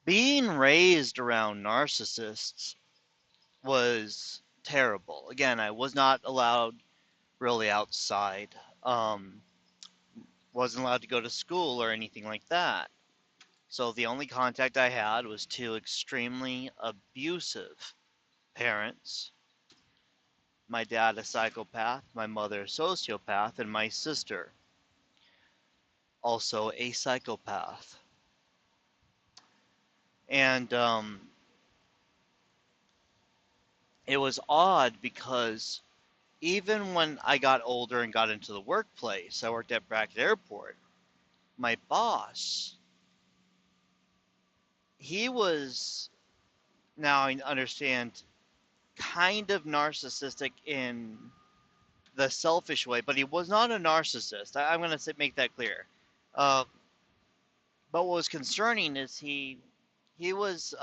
Being raised around narcissists was terrible. Again, I was not allowed really outside. Um, wasn't allowed to go to school or anything like that. So the only contact I had was two extremely abusive parents. My dad a psychopath, my mother a sociopath, and my sister also a psychopath. And it was odd because even when I got older and got into the workplace, I worked at Brackett Airport. My boss, he was, now I understand, kind of narcissistic in the selfish way, but he was not a narcissist. I'm going to make that clear. Uh, but what was concerning is he was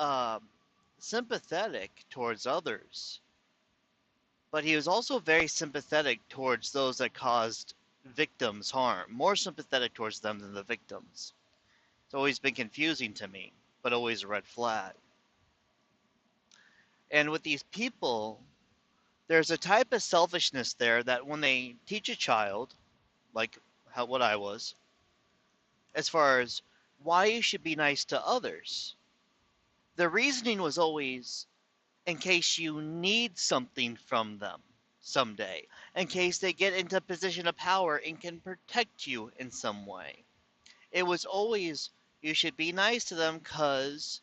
sympathetic towards others, but he was also very sympathetic towards those that caused victims harm. More sympathetic towards them than the victims. It's always been confusing to me, but always a red flag. And with these people, there's a type of selfishness there that when they teach a child, like what I was, as far as why you should be nice to others, the reasoning was always in case you need something from them someday, in case they get into a position of power and can protect you in some way. It was always you should be nice to them because,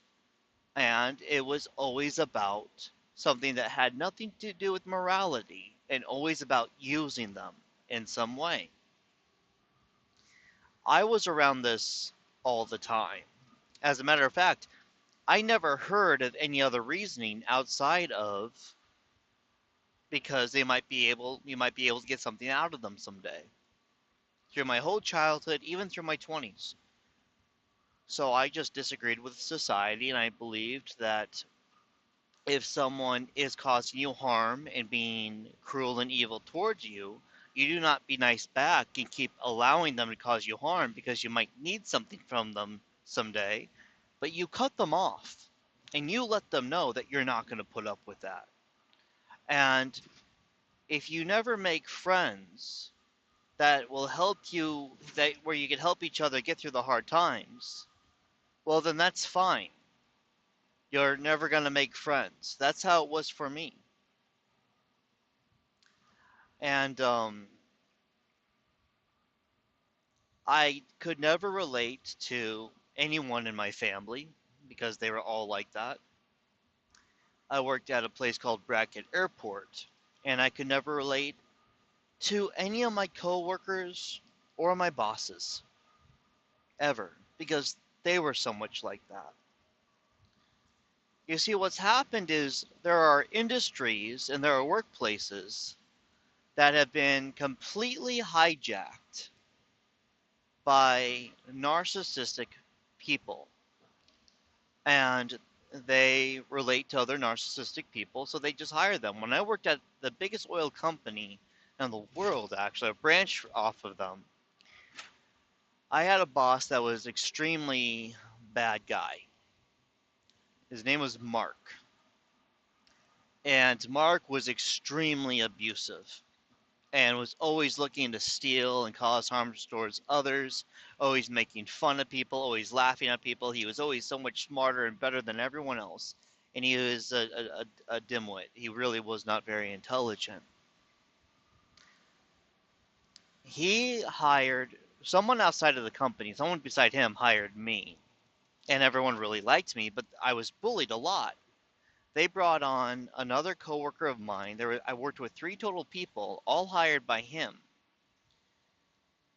and it was always about something that had nothing to do with morality and always about using them in some way. I was around this all the time. As a matter of fact, I never heard of any other reasoning outside of because you might be able to get something out of them someday. Through my whole childhood, even through my 20s. So I just disagreed with society and I believed that if someone is causing you harm and being cruel and evil towards you, you do not be nice back and keep allowing them to cause you harm because you might need something from them someday, but you cut them off and you let them know that you're not going to put up with that. And if you never make friends that will help you, that where you can help each other get through the hard times, well then that's fine. You're never going to make friends. That's how it was for me. And I could never relate to anyone in my family because they were all like that. I worked at a place called Brackett Airport, and I could never relate to any of my coworkers or my bosses ever because they were so much like that. You see, what's happened is there are industries and there are workplaces that have been completely hijacked by narcissistic people. And they relate to other narcissistic people, so they just hire them. When I worked at the biggest oil company in the world, actually, a branch off of them, I had a boss that was extremely bad guy. His name was Mark. And Mark was extremely abusive and was always looking to steal and cause harm towards others, always making fun of people, always laughing at people. He was always so much smarter and better than everyone else. And he was a dimwit. He really was not very intelligent. He hired someone outside of the company, someone beside him hired me. And everyone really liked me, but I was bullied a lot. They brought on another coworker of mine. I worked with three total people, all hired by him.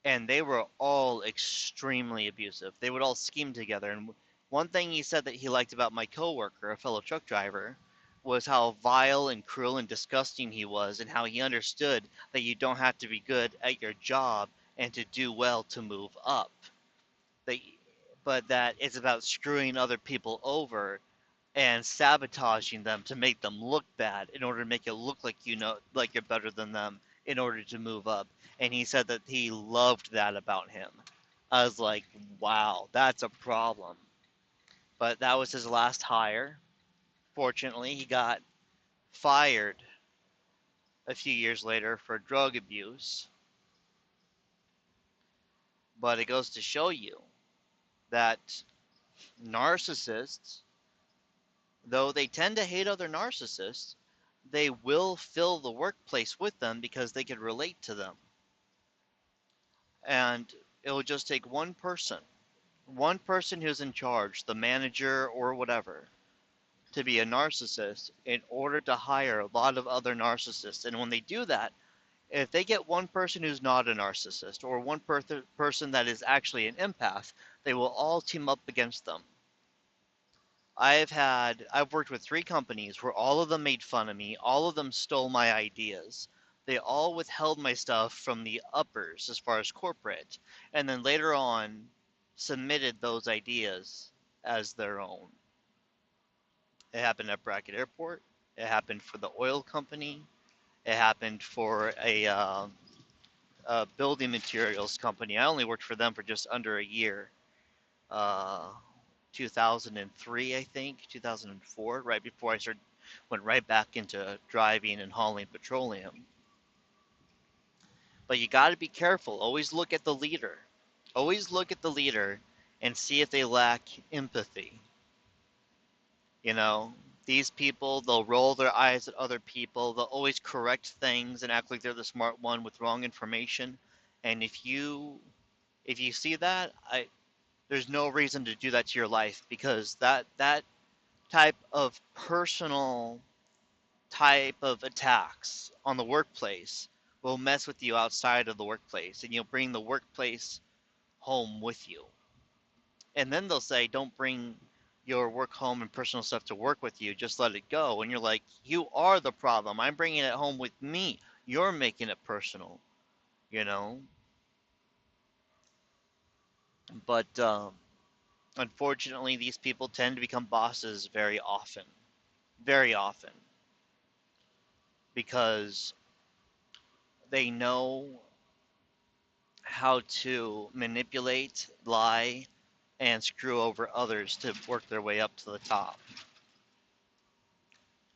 And they were all extremely abusive. They would all scheme together. And one thing he said that he liked about my coworker, a fellow truck driver, was how vile and cruel and disgusting he was, and how he understood that you don't have to be good at your job and to do well to move up. That, but that it's about screwing other people over and sabotaging them to make them look bad in order to make it look like like you're better than them in order to move up. And he said that he loved that about him. I was like, wow, that's a problem. but that was his last hire. Fortunately, he got fired a few years later for drug abuse. But it goes to show you that narcissists, though they tend to hate other narcissists, they will fill the workplace with them because they can relate to them. And it will just take one person who's in charge, the manager or whatever, to be a narcissist in order to hire a lot of other narcissists. And when they do that, if they get one person who's not a narcissist or one person that is actually an empath, they will all team up against them. I've worked with 3 companies where all of them made fun of me, all of them stole my ideas. They all withheld my stuff from the uppers as far as corporate, and then later on submitted those ideas as their own. It happened at Brackett Airport. It happened for the oil company. It happened for a building materials company. I only worked for them for just under a year. Uh, 2003, I think, 2004, right before went right back into driving and hauling petroleum. But you got to be careful. Always look at the leader. Always look at the leader and see if they lack empathy. You know, these people, they'll roll their eyes at other people. They'll always correct things and act like they're the smart one with wrong information. And if you see that, there's no reason to do that to your life, because that type of personal type of attacks on the workplace will mess with you outside of the workplace, and you'll bring the workplace home with you. And then they'll say, don't bring your work home and personal stuff to work with you, just let it go. And you're like, you are the problem. I'm bringing it home with me. You're making it personal, you know? But unfortunately, these people tend to become bosses very often, because they know how to manipulate, lie, and screw over others to work their way up to the top.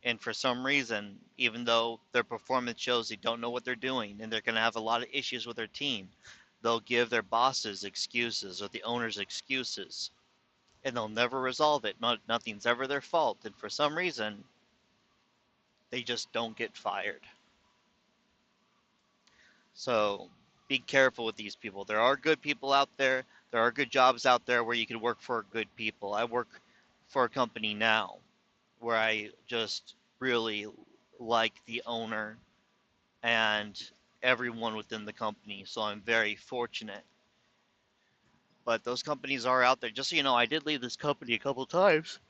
And for some reason, even though their performance shows they don't know what they're doing and they're going to have a lot of issues with their team, they'll give their bosses excuses or the owners excuses, and they'll never resolve it. Nothing's ever their fault. And for some reason, they just don't get fired. So be careful with these people. There are good people out there. There are good jobs out there where you can work for good people. I work for a company now where I just really like the owner and everyone within the company. So I'm very fortunate. But those companies are out there. Just so you know, I did leave this company a couple times.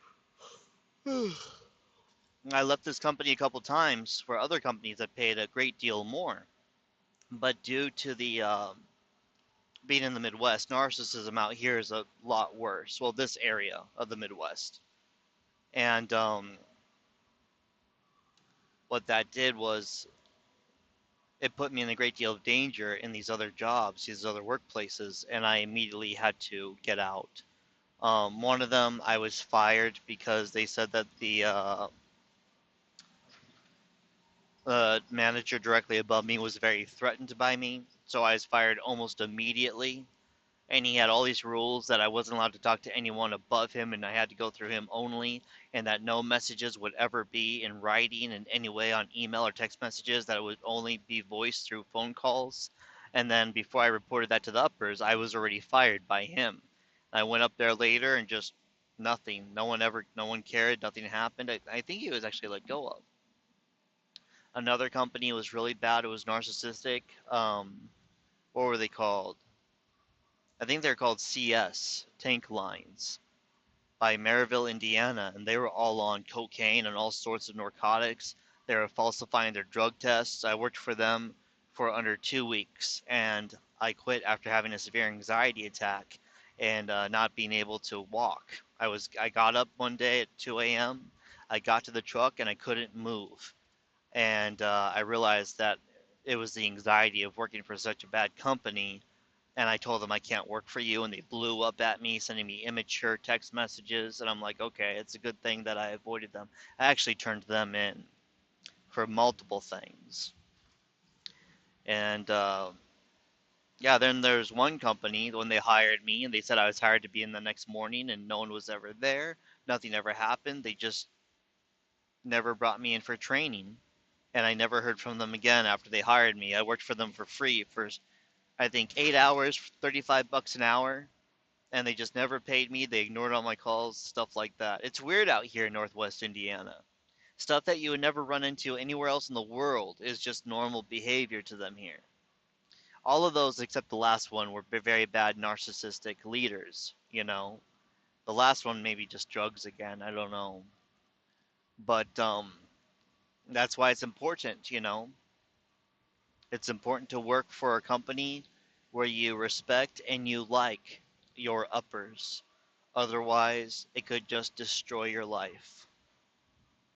I left this company a couple times for other companies that paid a great deal more. But due to the being in the Midwest, narcissism out here is a lot worse. Well, this area of the Midwest. And what that did was it put me in a great deal of danger in these other jobs, these other workplaces, and I immediately had to get out. One of them, I was fired because they said that the manager directly above me was very threatened by me, so I was fired almost immediately. And he had all these rules that I wasn't allowed to talk to anyone above him, and I had to go through him only, and that no messages would ever be in writing in any way on email or text messages, that it would only be voiced through phone calls. And then before I reported that to the uppers, I was already fired by him. I went up there later and just nothing. No one cared. Nothing happened. I think he was actually let go of. Another company was really bad. It was narcissistic. What were they called? I think they're called CS, Tank Lines, by Maryville, Indiana, and they were all on cocaine and all sorts of narcotics. They were falsifying their drug tests. I worked for them for under 2 weeks, and I quit after having a severe anxiety attack and not being able to walk. I got up one day at 2 a.m. I got to the truck and I couldn't move, and I realized that it was the anxiety of working for such a bad company, and I told them I can't work for you, and they blew up at me, sending me immature text messages, and I'm like, okay, it's a good thing that I avoided them. I actually turned them in for multiple things, and yeah, then there's one company when they hired me, and they said I was hired to be in the next morning, and no one was ever there. Nothing ever happened. They just never brought me in for training, and I never heard from them again after they hired me. I worked for them for free for I think 8 hours, 35 bucks an hour, and they just never paid me. They ignored all my calls, stuff like that. It's weird out here in Northwest Indiana. Stuff that you would never run into anywhere else in the world is just normal behavior to them here. All of those except the last one were very bad narcissistic leaders, you know. The last one maybe just drugs again, I don't know. But that's why it's important, you know. It's important to work for a company where you respect and you like your uppers. Otherwise, it could just destroy your life.